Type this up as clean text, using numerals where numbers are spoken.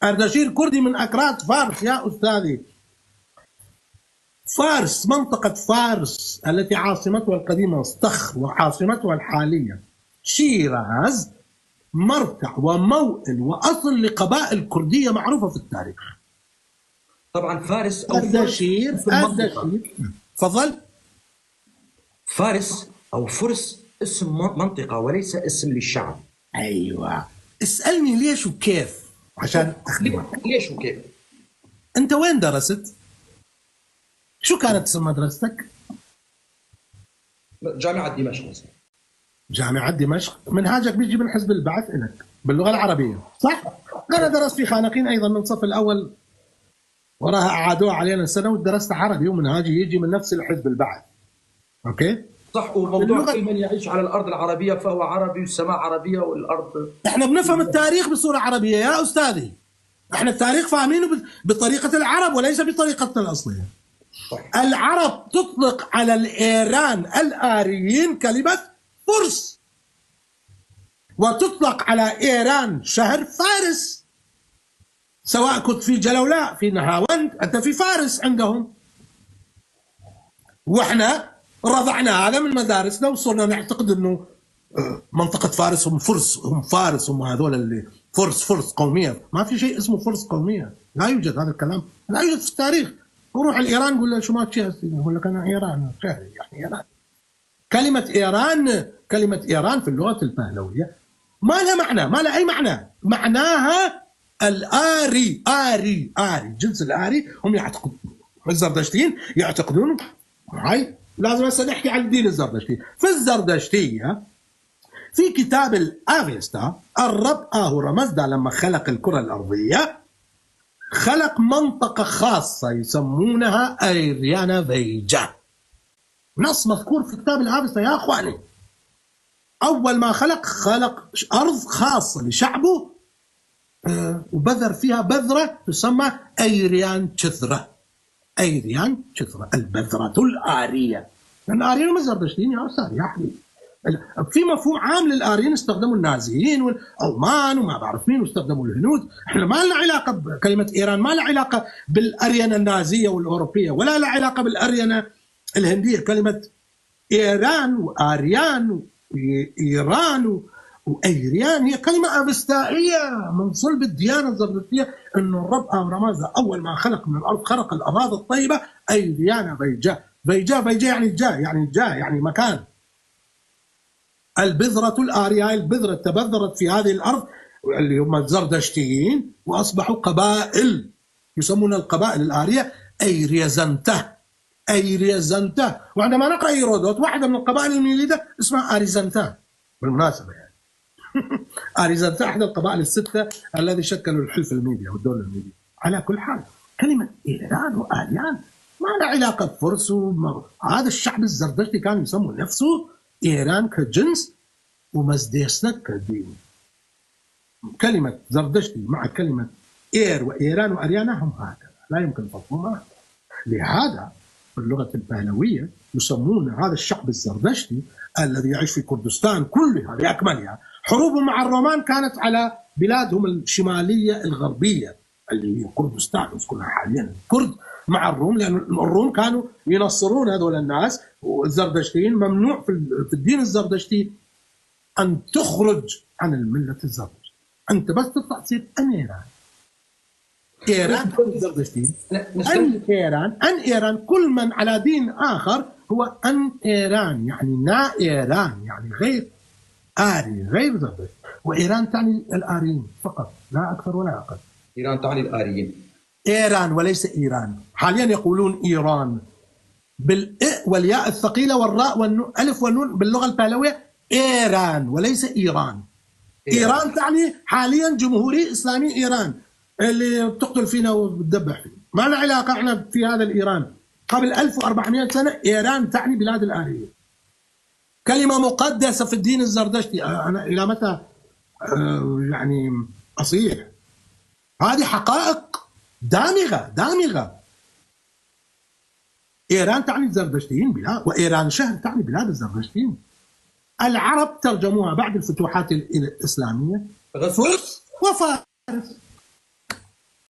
أردشير كردي من أكراد فارس يا أستاذي. فارس، منطقة فارس التي عاصمتها القديمة استخر وعاصمتها الحالية شيراز، مرتع وموئل وأصل لقبائل كردية معروفة في التاريخ. طبعا فارس أو أردشير تفضل. فارس أو فرس اسم منطقة وليس اسم للشعب. أيوة، اسألني ليش وكيف عشان أخدمك. ليش وكيف؟ أنت وين درست؟ شو كانت اسم مدرستك؟ جامعة دمشق. جامعة دمشق. منهاجك بيجي من حزب البعث إلك باللغة العربية صح؟ أنا درست في خانقين أيضا من الصف الأول، وراها أعادوها علينا السنة ودرست عربي، ومنهاجي يجي من نفس الحزب البعث. أوكي؟ صح. وموضوع كل من يعيش على الأرض العربية فهو عربي، والسماء عربية والأرض. إحنا بنفهم التاريخ بصورة عربية يا أستاذي. إحنا التاريخ فاهمينه بطريقة العرب وليس بطريقتنا الأصلية. صح. العرب تطلق على الإيران الآريين كلمة فرس، وتطلق على إيران شهر فارس، سواء كنت في جلولاء في نهاوند أنت في فارس عندهم. وإحنا رضعنا هذا من مدارسنا وصرنا نعتقد أنه منطقة فارس هم فرس، هم فارس، هم هذول اللي فرس قومية. ما في شيء اسمه فرس قومية، لا يوجد هذا الكلام، لا يوجد في التاريخ. وروح الإيران قول له شو ما تشيء، يقول لك أنا إيران شهري يعني إيران. كلمة إيران في اللغة البهلوية ما لها معنى، ما لها أي معنى. معناها الآري، آري جنس الآري. هم يعتقدون، الزردشتيين يعتقدون. هاي لازم هسه نحكي عن الدين الزردشتي. في الزردشتية في كتاب الأفيستا الرب آهورا مزدا لما خلق الكرة الأرضية خلق منطقة خاصة يسمونها أيريانا فيجا. نص مذكور في كتاب الأفيستا يا أخواني. أول ما خلق أرض خاصة لشعبه وبذر فيها بذرة تسمى أيريان تشثرة. أيريان تشثرة، البذرة الآرية. لأن الآريين هم الزردشتيين يا أستاذ يا حبيبي. في مفهوم عام للآريين استخدموا النازيين والألمان وما بعرف مين، واستخدموا الهنود. احنا ما لنا علاقة بكلمة إيران، ما لها علاقة بالأرينة النازية والأوروبية، ولا لها علاقة بالأرينة الهندية. كلمة إيران وآريان وإيران وأيريان هي كلمة أفستائية من صلب الديانة الزردشتية. إنه الرب آهورا أول ما خلق من الأرض خلق الأراضي الطيبة أيريانا فيجا. فيجا يعني مكان. البذرة الآرية، البذرة تبذرت في هذه الأرض اللي هم الزردشتيين، وأصبحوا قبائل يسمون القبائل الآرية أيريزنتا. وعندما نقرأ هيرودوت واحدة من القبائل الميليدة اسمها أريزنتا بالمناسبة يعني. أريزنتا أحد القبائل الستة الذي شكلوا الحلف الميديا والدولة الميديا. على كل حال كلمة إيران وآريان ما لها علاقة بفرس. هذا الشعب الزردشتي كان يسموا نفسه إيران كجنس ومزديسنك كدين. كلمة زردشتي مع كلمة إير وإيران وأريانا هم هكذا، لا يمكن تفهمها. لهذا في اللغة البهلوية يسمون هذا الشعب الزردشتي الذي يعيش في كردستان كلها بأكملها. حروبهم مع الرومان كانت على بلادهم الشمالية الغربية اللي هي كردستان نسكنها حاليا. الكرد مع الروم، لأن الروم كانوا ينصرون هذول الناس. والزردشتيين ممنوع في الدين الزردشتي أن تخرج عن الملة الزردشتية. أنت بس تطلع تصير إيران الزردشتيين إيران كل من على دين آخر هو إيران، يعني نا إيران، يعني غير آري غير زردشتي. وإيران تعني الآريين فقط لا أكثر ولا أقل. إيران تعني الآريين، إيران وليس إيران. حاليا يقولون إيران بالإ والياء الثقيلة والراء والألف والنون باللغة البهلوية إيران وليس إيران. إيران تعني حاليا جمهورية إسلامية إيران اللي بتقتل فينا وبتدبح فينا. ما لنا علاقة احنا في هذا الإيران. قبل 1400 سنة إيران تعني بلاد الآريين. كلمة مقدسة في الدين الزردشتي. أنا إلى متى يعني أصيح؟ هذه حقائق دامغة. إيران تعني الزردشتيين بلاد، وإيران شهر تعني بلاد الزردشتيين. العرب ترجموها بعد الفتوحات الإسلامية فرس وفارس.